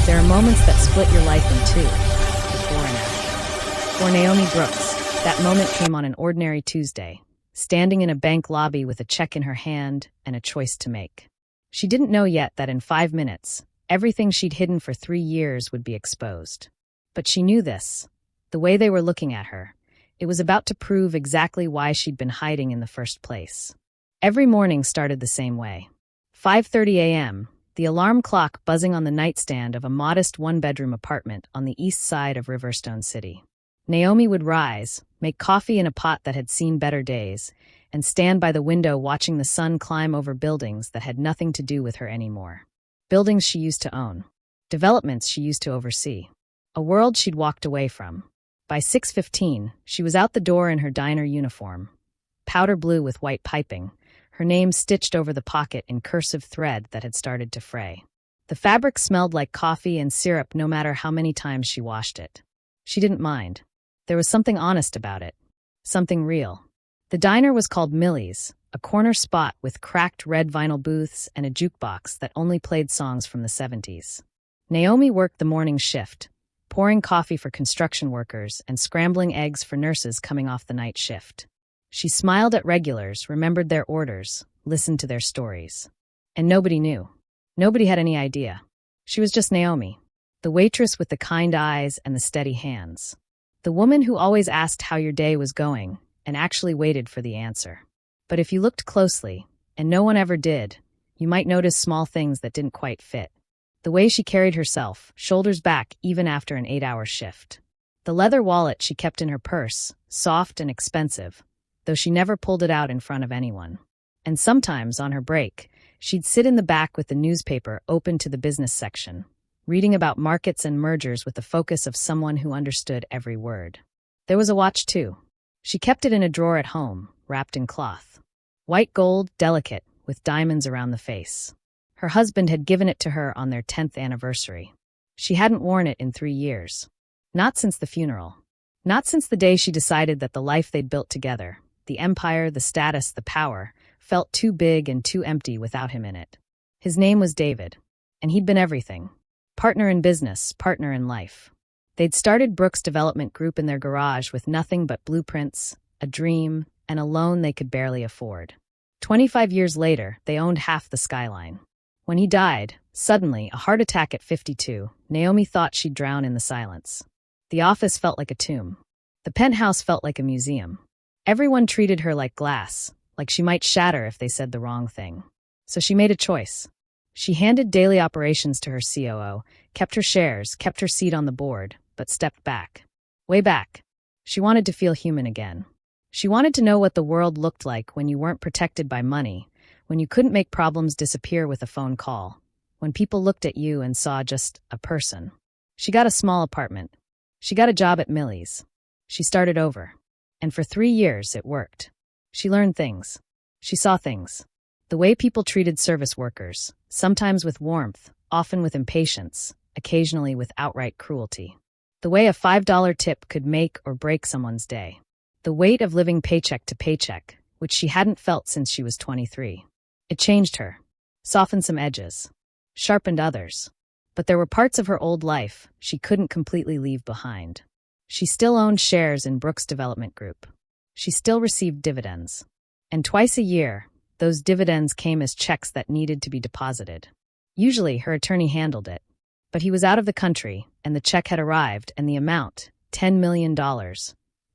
There are moments that split your life in two, before and after. For Naomi Brooks, that moment came on an ordinary Tuesday, standing in a bank lobby with a check in her hand and a choice to make. She didn't know yet that in 5 minutes, everything she'd hidden for 3 years would be exposed. But she knew this. The way they were looking at her, it was about to prove exactly why she'd been hiding in the first place. Every morning started the same way. 5:30 a.m., the alarm clock buzzing on the nightstand of a modest one-bedroom apartment on the east side of Riverstone City. Naomi would rise, make coffee in a pot that had seen better days, and stand by the window watching the sun climb over buildings that had nothing to do with her anymore. Buildings she used to own. Developments she used to oversee. A world she'd walked away from. By 6:15, she was out the door in her diner uniform. Powder blue with white piping, her name stitched over the pocket in cursive thread that had started to fray. The fabric smelled like coffee and syrup no matter how many times she washed it. She didn't mind. There was something honest about it. Something real. The diner was called Millie's, a corner spot with cracked red vinyl booths and a jukebox that only played songs from the 70s. Naomi worked the morning shift, pouring coffee for construction workers and scrambling eggs for nurses coming off the night shift. She smiled at regulars, remembered their orders, listened to their stories. And nobody knew. Nobody had any idea. She was just Naomi, the waitress with the kind eyes and the steady hands. The woman who always asked how your day was going and actually waited for the answer. But if you looked closely, and no one ever did, you might notice small things that didn't quite fit. The way she carried herself, shoulders back even after an 8-hour shift. The leather wallet she kept in her purse, soft and expensive, though she never pulled it out in front of anyone. And sometimes, on her break, she'd sit in the back with the newspaper open to the business section, reading about markets and mergers with the focus of someone who understood every word. There was a watch, too. She kept it in a drawer at home, wrapped in cloth. White gold, delicate, with diamonds around the face. Her husband had given it to her on their 10th anniversary. She hadn't worn it in 3 years. Not since the funeral. Not since the day she decided that the life they'd built together, the empire, the status, the power, felt too big and too empty without him in it. His name was David, and he'd been everything. Partner in business, partner in life. They'd started Brooks Development Group in their garage with nothing but blueprints, a dream, and a loan they could barely afford. 25 years later, they owned half the skyline. When he died, suddenly, a heart attack at 52, Naomi thought she'd drown in the silence. The office felt like a tomb. The penthouse felt like a museum. Everyone treated her like glass, like she might shatter if they said the wrong thing. So she made a choice. She handed daily operations to her COO, kept her shares, kept her seat on the board, but stepped back. Way back. She wanted to feel human again. She wanted to know what the world looked like when you weren't protected by money, when you couldn't make problems disappear with a phone call, when people looked at you and saw just a person. She got a small apartment. She got a job at Millie's. She started over. And for 3 years, it worked. She learned things. She saw things. The way people treated service workers, sometimes with warmth, often with impatience, occasionally with outright cruelty. The way a $5 tip could make or break someone's day. The weight of living paycheck to paycheck, which she hadn't felt since she was 23. It changed her, softened some edges, sharpened others. But there were parts of her old life she couldn't completely leave behind. She still owned shares in Brooks Development Group. She still received dividends. And twice a year, those dividends came as checks that needed to be deposited. Usually, her attorney handled it. But he was out of the country, and the check had arrived, and the amount, $10 million,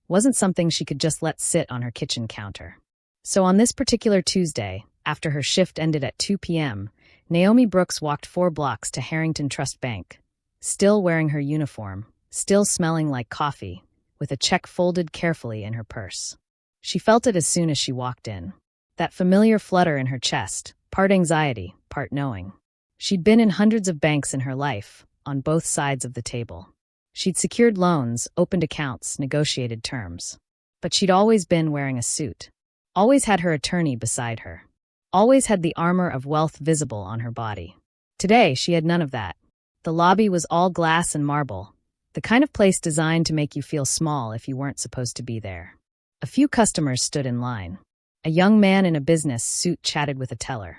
wasn't something she could just let sit on her kitchen counter. So on this particular Tuesday, after her shift ended at 2 p.m., Naomi Brooks walked 4 blocks to Harrington Trust Bank, still wearing her uniform, still smelling like coffee, with a check folded carefully in her purse. She felt it as soon as she walked in. That familiar flutter in her chest, part anxiety, part knowing. She'd been in hundreds of banks in her life, on both sides of the table. She'd secured loans, opened accounts, negotiated terms. But she'd always been wearing a suit. Always had her attorney beside her. Always had the armor of wealth visible on her body. Today, she had none of that. The lobby was all glass and marble, the kind of place designed to make you feel small if you weren't supposed to be there. A few customers stood in line. A young man in a business suit chatted with a teller.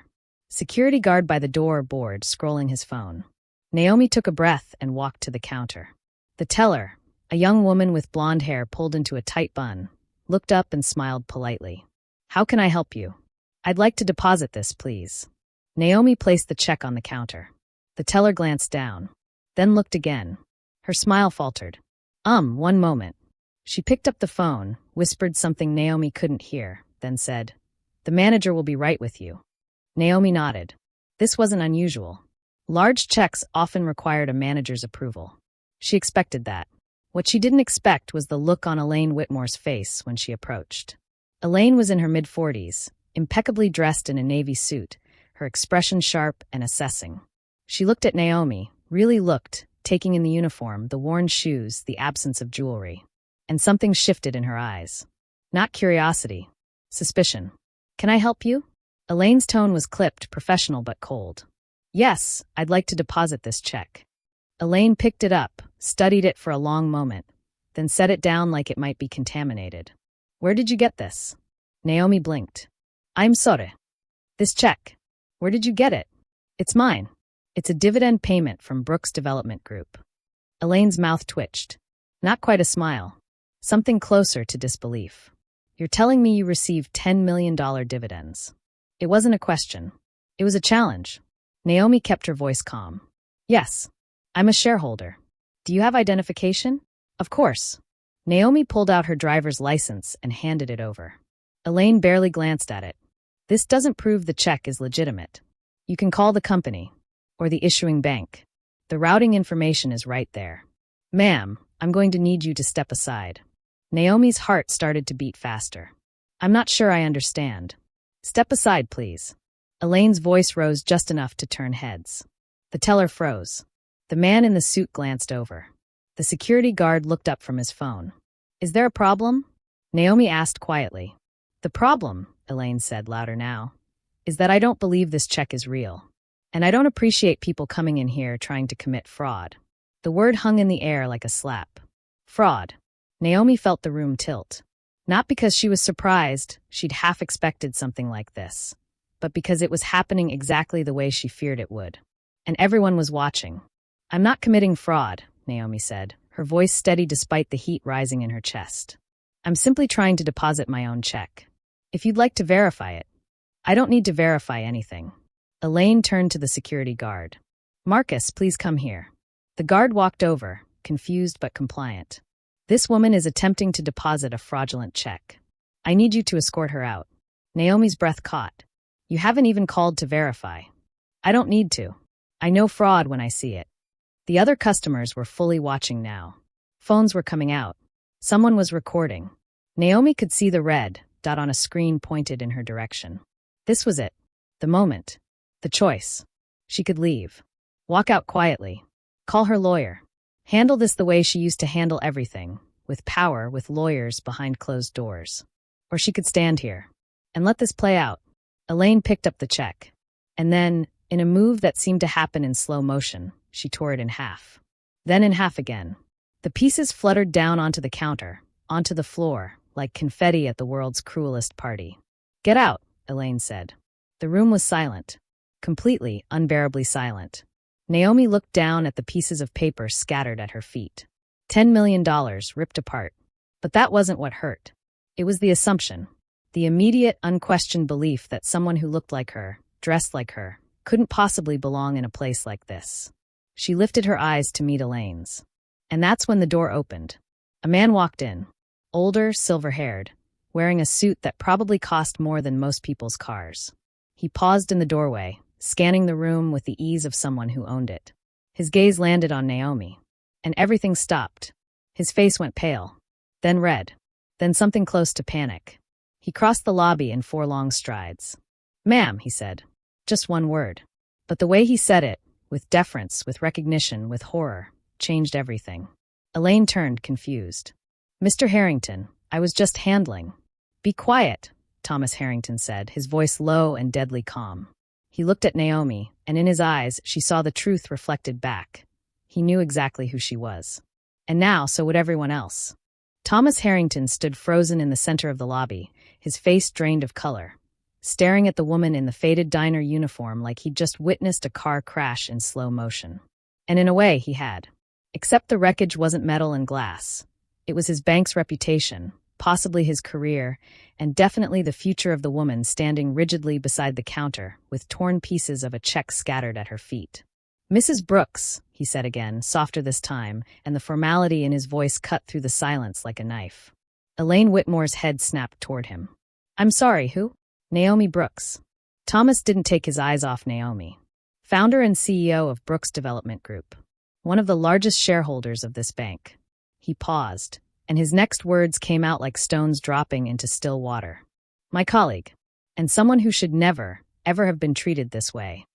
Security guard by the door board scrolling his phone. Naomi took a breath and walked to the counter. The teller, a young woman with blonde hair pulled into a tight bun, looked up and smiled politely. "How can I help you?" "I'd like to deposit this, please." Naomi placed the check on the counter. The teller glanced down, then looked again. Her smile faltered. One moment." She picked up the phone, whispered something Naomi couldn't hear, then said, "The manager will be right with you." Naomi nodded. This wasn't unusual. Large checks often required a manager's approval. She expected that. What she didn't expect was the look on Elaine Whitmore's face when she approached. Elaine was in her mid-40s, impeccably dressed in a navy suit, her expression sharp and assessing. She looked at Naomi, really looked, taking in the uniform, the worn shoes, the absence of jewelry. And something shifted in her eyes. Not curiosity, suspicion. "Can I help you?" Elaine's tone was clipped, professional but cold. "Yes, I'd like to deposit this check." Elaine picked it up, studied it for a long moment, then set it down like it might be contaminated. "Where did you get this?" Naomi blinked. "I'm sorry. This check. Where did you get it?" "It's mine. It's a dividend payment from Brooks Development Group." Elaine's mouth twitched. Not quite a smile. Something closer to disbelief. "You're telling me you received $10 million dividends?" It wasn't a question. It was a challenge. Naomi kept her voice calm. "Yes. I'm a shareholder. Do you have identification?" "Of course." Naomi pulled out her driver's license and handed it over. Elaine barely glanced at it. "This doesn't prove the check is legitimate. You can call the company, or the issuing bank. The routing information is right there." "Ma'am, I'm going to need you to step aside." Naomi's heart started to beat faster. "I'm not sure I understand." "Step aside, please." Elaine's voice rose just enough to turn heads. The teller froze. The man in the suit glanced over. The security guard looked up from his phone. "Is there a problem?" Naomi asked quietly. "The problem," Elaine said louder now, "is that I don't believe this check is real. And I don't appreciate people coming in here trying to commit fraud." The word hung in the air like a slap. Fraud. Naomi felt the room tilt. Not because she was surprised, she'd half expected something like this, but because it was happening exactly the way she feared it would. And everyone was watching. "I'm not committing fraud," Naomi said, her voice steady despite the heat rising in her chest. "I'm simply trying to deposit my own check. If you'd like to verify it." "I don't need to verify anything." Elaine turned to the security guard. "Marcus, please come here." The guard walked over, confused but compliant. "This woman is attempting to deposit a fraudulent check. I need you to escort her out." Naomi's breath caught. "You haven't even called to verify." "I don't need to. I know fraud when I see it." The other customers were fully watching now. Phones were coming out. Someone was recording. Naomi could see the red dot on a screen pointed in her direction. This was it. The moment. The choice. She could leave. Walk out quietly. Call her lawyer. Handle this the way she used to handle everything, with power, with lawyers behind closed doors. Or she could stand here and let this play out. Elaine picked up the check. And then, in a move that seemed to happen in slow motion, she tore it in half. Then in half again. The pieces fluttered down onto the counter, onto the floor, like confetti at the world's cruelest party. "Get out," Elaine said. The room was silent. Completely, unbearably silent. Naomi looked down at the pieces of paper scattered at her feet. $10 million ripped apart. But that wasn't what hurt. It was the assumption. The immediate, unquestioned belief that someone who looked like her, dressed like her, couldn't possibly belong in a place like this. She lifted her eyes to meet Elaine's. And that's when the door opened. A man walked in. Older, silver-haired, wearing a suit that probably cost more than most people's cars. He paused in the doorway, scanning the room with the ease of someone who owned it. His gaze landed on Naomi. And everything stopped. His face went pale. Then red. Then something close to panic. He crossed the lobby in 4 long strides. "Ma'am," he said. Just one word. But the way he said it, with deference, with recognition, with horror, changed everything. Elaine turned, confused. "Mr. Harrington, I was just handling." "Be quiet," Thomas Harrington said, his voice low and deadly calm. He looked at Naomi, and in his eyes she saw the truth reflected back. He knew exactly who she was. And now, so would everyone else. Thomas Harrington stood frozen in the center of the lobby, his face drained of color, staring at the woman in the faded diner uniform like he'd just witnessed a car crash in slow motion. And in a way, he had. Except the wreckage wasn't metal and glass. It was his bank's reputation, possibly his career, and definitely the future of the woman standing rigidly beside the counter, with torn pieces of a check scattered at her feet. "Mrs. Brooks," he said again, softer this time, and the formality in his voice cut through the silence like a knife. Elaine Whitmore's head snapped toward him. "I'm sorry, who?" "Naomi Brooks." Thomas didn't take his eyes off Naomi. Founder and CEO of Brooks Development Group. One of the largest shareholders of this bank. He paused, and his next words came out like stones dropping into still water. "My colleague. And someone who should never, ever have been treated this way."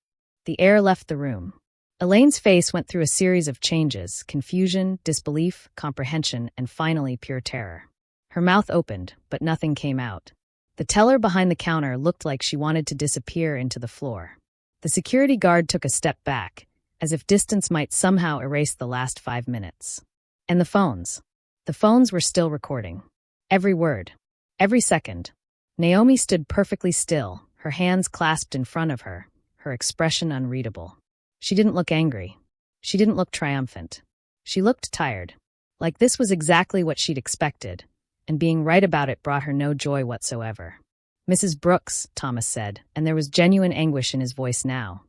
The air left the room. Elaine's face went through a series of changes: confusion, disbelief, comprehension, and finally pure terror. Her mouth opened, but nothing came out. The teller behind the counter looked like she wanted to disappear into the floor. The security guard took a step back, as if distance might somehow erase the last 5 minutes. And the phones. The phones were still recording. Every word. Every second. Naomi stood perfectly still, her hands clasped in front of her, her expression unreadable. She didn't look angry. She didn't look triumphant. She looked tired. Like this was exactly what she'd expected, and being right about it brought her no joy whatsoever. "Mrs. Brooks," Thomas said, and there was genuine anguish in his voice now.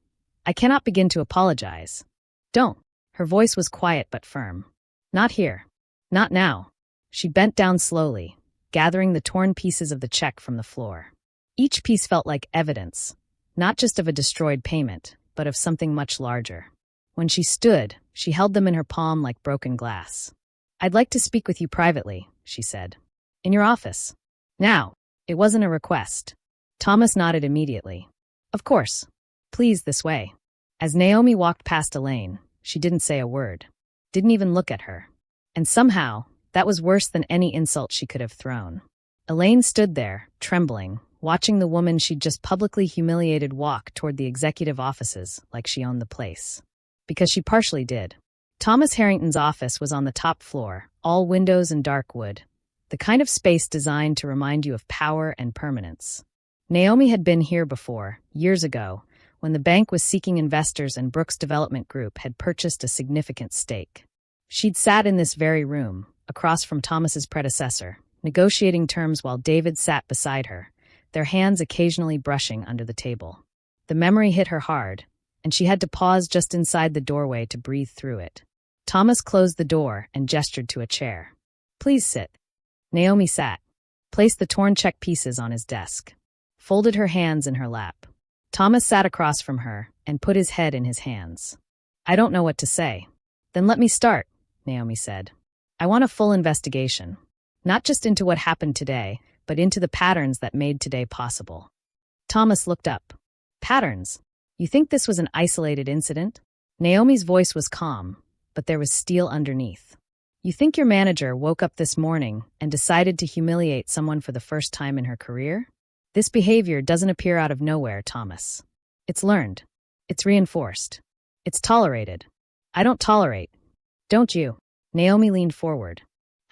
"I cannot begin to apologize." "Don't." Her voice was quiet but firm. "Not here. Not now." She bent down slowly, gathering the torn pieces of the check from the floor. Each piece felt like evidence, not just of a destroyed payment, but of something much larger. When she stood, she held them in her palm like broken glass. "I'd like to speak with you privately," she said. "In your office. Now." It wasn't a request. Thomas nodded immediately. "Of course. Please, this way." As Naomi walked past Elaine, she didn't say a word. Didn't even look at her. And somehow, that was worse than any insult she could have thrown. Elaine stood there, trembling, watching the woman she'd just publicly humiliated walk toward the executive offices like she owned the place. Because she partially did. Thomas Harrington's office was on the top floor, all windows and dark wood. The kind of space designed to remind you of power and permanence. Naomi had been here before, years ago, when the bank was seeking investors and Brooks Development Group had purchased a significant stake. She'd sat in this very room, across from Thomas's predecessor, negotiating terms while David sat beside her, their hands occasionally brushing under the table. The memory hit her hard, and she had to pause just inside the doorway to breathe through it. Thomas closed the door and gestured to a chair. "Please sit." Naomi sat, placed the torn check pieces on his desk, folded her hands in her lap. Thomas sat across from her and put his head in his hands. "I don't know what to say." "Then let me start," Naomi said. "I want a full investigation, not just into what happened today, but into the patterns that made today possible." Thomas looked up. "Patterns? You think this was an isolated incident?" Naomi's voice was calm, but there was steel underneath. "You think your manager woke up this morning and decided to humiliate someone for the first time in her career? This behavior doesn't appear out of nowhere, Thomas. It's learned. It's reinforced. It's tolerated. I don't tolerate. Don't you?" Naomi leaned forward.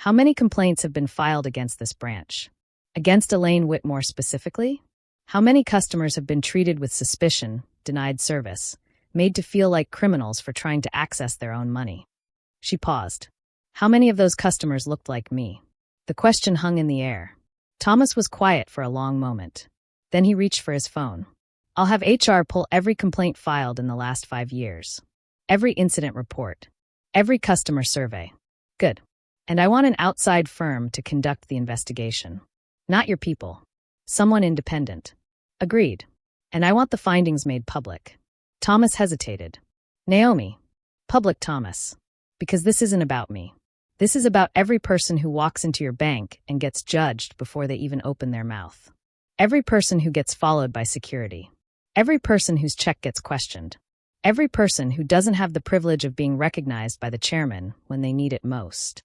"How many complaints have been filed against this branch? Against Elaine Whitmore specifically? How many customers have been treated with suspicion, denied service, made to feel like criminals for trying to access their own money?" She paused. "How many of those customers looked like me?" The question hung in the air. Thomas was quiet for a long moment. Then he reached for his phone. "I'll have HR pull every complaint filed in the last 5 years. Every incident report. Every customer survey." "Good. And I want an outside firm to conduct the investigation. Not your people. Someone independent." "Agreed. And I want the findings made public." Thomas hesitated. "Naomi." "Public, Thomas. Because this isn't about me. This is about every person who walks into your bank and gets judged before they even open their mouth. Every person who gets followed by security. Every person whose check gets questioned. Every person who doesn't have the privilege of being recognized by the chairman when they need it most."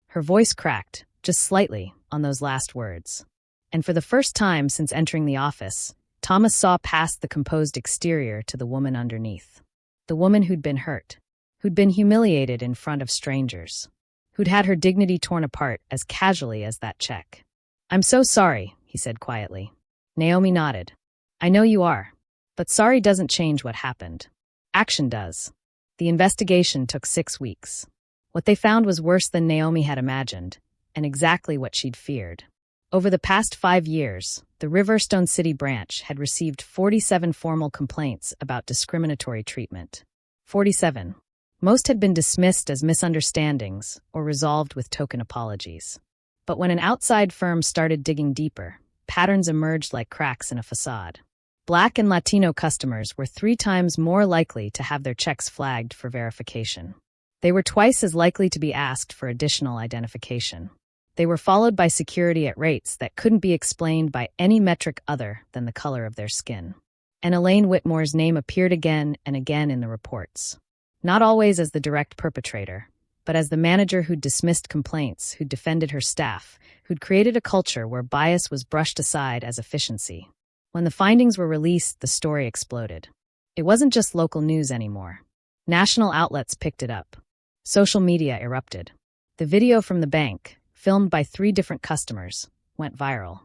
Her voice cracked, just slightly, on those last words. And for the first time since entering the office, Thomas saw past the composed exterior to the woman underneath. The woman who'd been hurt, who'd been humiliated in front of strangers, who'd had her dignity torn apart as casually as that check. "I'm so sorry," he said quietly. Naomi nodded. "I know you are. But sorry doesn't change what happened. Action does. The investigation took 6 weeks. What they found was worse than Naomi had imagined, and exactly what she'd feared. Over the past 5 years, the Riverstone City branch had received 47 formal complaints about discriminatory treatment. 47. Most had been dismissed as misunderstandings or resolved with token apologies. But when an outside firm started digging deeper, patterns emerged like cracks in a facade. Black and Latino customers were 3 times more likely to have their checks flagged for verification. They were twice as likely to be asked for additional identification. They were followed by security at rates that couldn't be explained by any metric other than the color of their skin. And Elaine Whitmore's name appeared again and again in the reports. Not always as the direct perpetrator, but as the manager who'd dismissed complaints, who'd defended her staff, who'd created a culture where bias was brushed aside as efficiency. When the findings were released, the story exploded. It wasn't just local news anymore. National outlets picked it up. Social media erupted. The video from the bank, filmed by 3 different customers, went viral.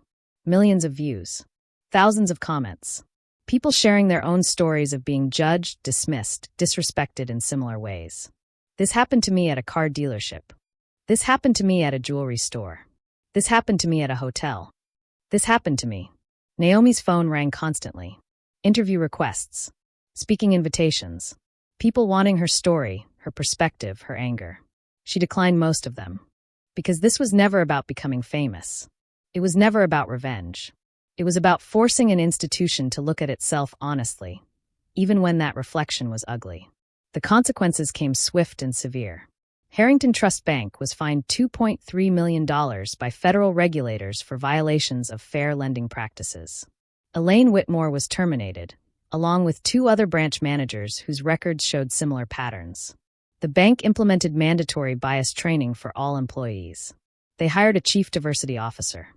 Millions of views. Thousands of comments. People sharing their own stories of being judged, dismissed, disrespected in similar ways. This happened to me at a car dealership. This happened to me at a jewelry store. This happened to me at a hotel. This happened to me. Naomi's phone rang constantly. Interview requests. Speaking invitations. People wanting her story, her perspective, her anger. She declined most of them. Because this was never about becoming famous. It was never about revenge. It was about forcing an institution to look at itself honestly, even when that reflection was ugly. The consequences came swift and severe. Harrington Trust Bank was fined $2.3 million by federal regulators for violations of fair lending practices. Elaine Whitmore was terminated, along with 2 other branch managers whose records showed similar patterns. The bank implemented mandatory bias training for all employees. They hired a chief diversity officer.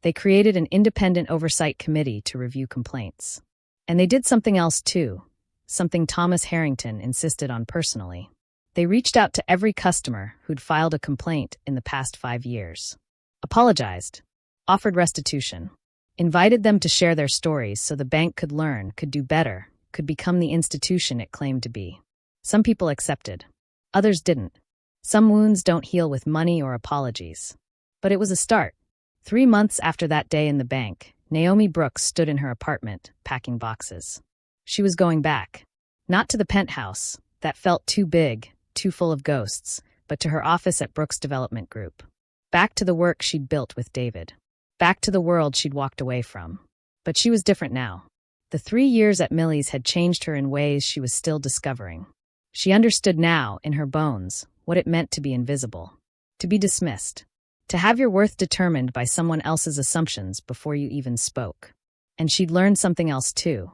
They created an independent oversight committee to review complaints. And they did something else too, something Thomas Harrington insisted on personally. They reached out to every customer who'd filed a complaint in the past 5 years. Apologized. Offered restitution. Invited them to share their stories so the bank could learn, could do better, could become the institution it claimed to be. Some people accepted. Others didn't. Some wounds don't heal with money or apologies. But it was a start. 3 months after that day in the bank, Naomi Brooks stood in her apartment, packing boxes. She was going back. Not to the penthouse, that felt too big, too full of ghosts, but to her office at Brooks Development Group. Back to the work she'd built with David. Back to the world she'd walked away from. But she was different now. The 3 years at Millie's had changed her in ways she was still discovering. She understood now, in her bones, what it meant to be invisible. To be dismissed. To have your worth determined by someone else's assumptions before you even spoke. And she'd learned something else too.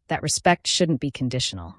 That respect shouldn't be conditional.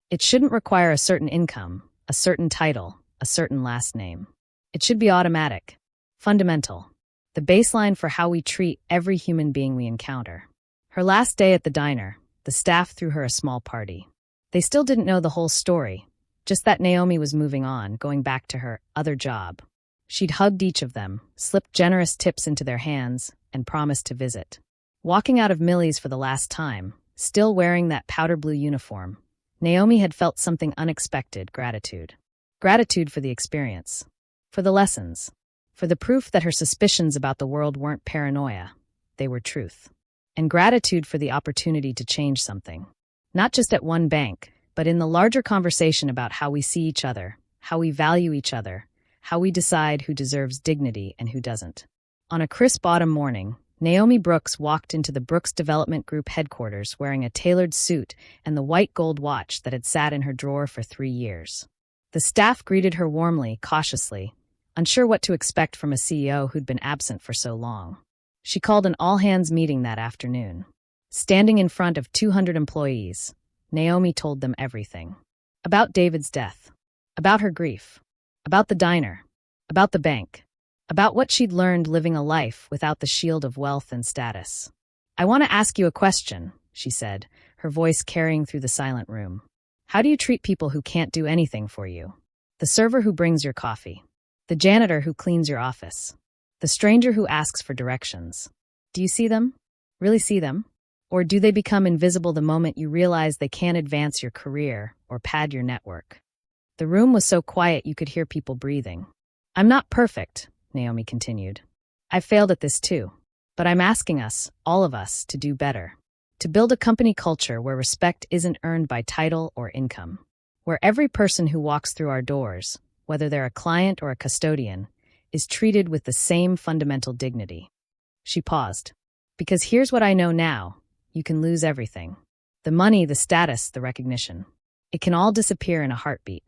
It shouldn't require a certain income, a certain title, a certain last name. It should be automatic. Fundamental. The baseline for how we treat every human being we encounter. Her last day at the diner, the staff threw her a small party. They still didn't know the whole story, just that Naomi was moving on, going back to her other job. She'd hugged each of them, slipped generous tips into their hands, and promised to visit. Walking out of Millie's for the last time, still wearing that powder blue uniform, Naomi had felt something unexpected: gratitude. Gratitude for the experience. For the lessons. For the proof that her suspicions about the world weren't paranoia, they were truth. And gratitude for the opportunity to change something. Not just at one bank, but in the larger conversation about how we see each other, how we value each other, how we decide who deserves dignity and who doesn't. On a crisp autumn morning, Naomi Brooks walked into the Brooks Development Group headquarters wearing a tailored suit and the white gold watch that had sat in her drawer for 3 years. The staff greeted her warmly, cautiously, unsure what to expect from a CEO who'd been absent for so long. She called an all-hands meeting that afternoon. Standing in front of 200 employees, Naomi told them everything. About David's death. About her grief. About the diner. About the bank. About what she'd learned living a life without the shield of wealth and status. "I want to ask you a question," she said, her voice carrying through the silent room. "How do you treat people who can't do anything for you? The server who brings your coffee. The janitor who cleans your office. The stranger who asks for directions. Do you see them? Really see them? Or do they become invisible the moment you realize they can't advance your career or pad your network?" The room was so quiet you could hear people breathing. "I'm not perfect," Naomi continued. "I've failed at this too. But I'm asking us, all of us, to do better. To build a company culture where respect isn't earned by title or income. Where every person who walks through our doors, whether they're a client or a custodian, is treated with the same fundamental dignity." She paused. "Because here's what I know now. You can lose everything. The money, the status, the recognition. It can all disappear in a heartbeat.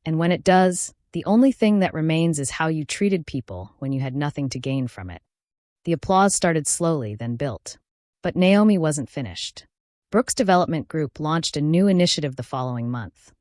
And when it does, the only thing that remains is how you treated people when you had nothing to gain from it." The applause started slowly, then built. But Naomi wasn't finished. Brooks Development Group launched a new initiative the following month.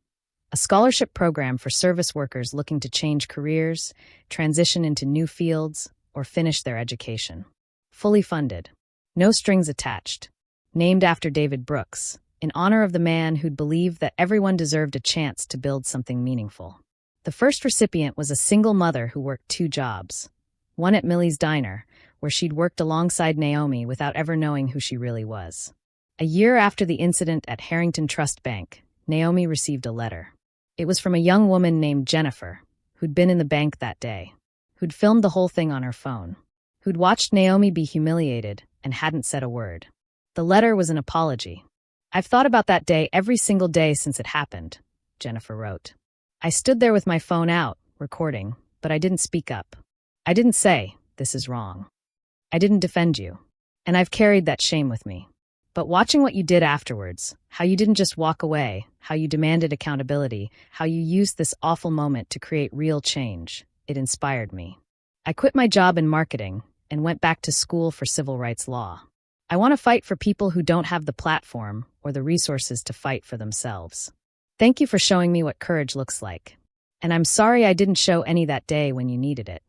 A scholarship program for service workers looking to change careers, transition into new fields, or finish their education. Fully funded. No strings attached. Named after David Brooks, in honor of the man who'd believed that everyone deserved a chance to build something meaningful. The first recipient was a single mother who worked 2 jobs. One at Millie's Diner, where she'd worked alongside Naomi without ever knowing who she really was. A year after the incident at Harrington Trust Bank, Naomi received a letter. It was from a young woman named Jennifer, who'd been in the bank that day, who'd filmed the whole thing on her phone, who'd watched Naomi be humiliated and hadn't said a word. The letter was an apology. "I've thought about that day every single day since it happened," Jennifer wrote. "I stood there with my phone out, recording, but I didn't speak up. I didn't say, 'This is wrong.' I didn't defend you. And I've carried that shame with me. But watching what you did afterwards, how you didn't just walk away, how you demanded accountability, how you used this awful moment to create real change, it inspired me. I quit my job in marketing and went back to school for civil rights law. I want to fight for people who don't have the platform or the resources to fight for themselves. Thank you for showing me what courage looks like. And I'm sorry I didn't show any that day when you needed it."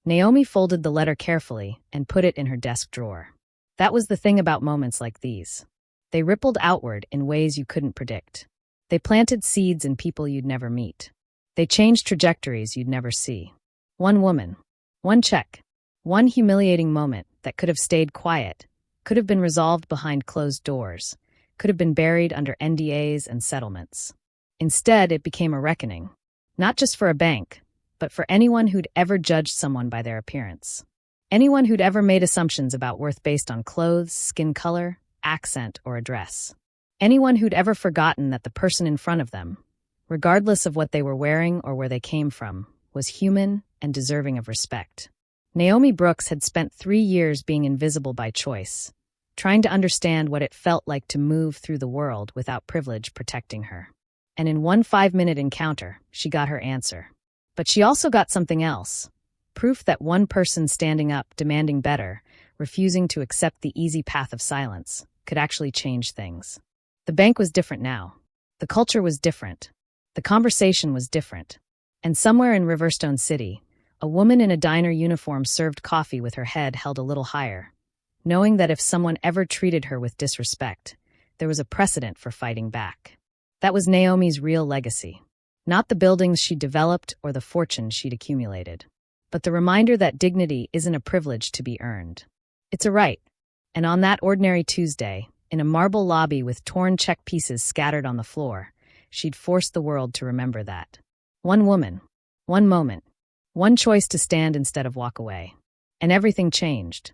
Naomi folded the letter carefully and put it in her desk drawer. That was the thing about moments like these. They rippled outward in ways you couldn't predict. They planted seeds in people you'd never meet. They changed trajectories you'd never see. One woman, one check, one humiliating moment that could have stayed quiet, could have been resolved behind closed doors, could have been buried under NDAs and settlements. Instead, it became a reckoning, not just for a bank, but for anyone who'd ever judged someone by their appearance. Anyone who'd ever made assumptions about worth based on clothes, skin color, accent, or address. Anyone who'd ever forgotten that the person in front of them, regardless of what they were wearing or where they came from, was human and deserving of respect. Naomi Brooks had spent 3 years being invisible by choice, trying to understand what it felt like to move through the world without privilege protecting her. And in one 5-minute encounter, she got her answer. But she also got something else. Proof that one person standing up, demanding better, refusing to accept the easy path of silence, could actually change things. The bank was different now. The culture was different. The conversation was different. And somewhere in Riverstone City, a woman in a diner uniform served coffee with her head held a little higher, knowing that if someone ever treated her with disrespect, there was a precedent for fighting back. That was Naomi's real legacy. Not the buildings she'd developed or the fortune she'd accumulated, but the reminder that dignity isn't a privilege to be earned. It's a right. And on that ordinary Tuesday, in a marble lobby with torn check pieces scattered on the floor, she'd forced the world to remember that. One woman, one moment, one choice to stand instead of walk away. And everything changed.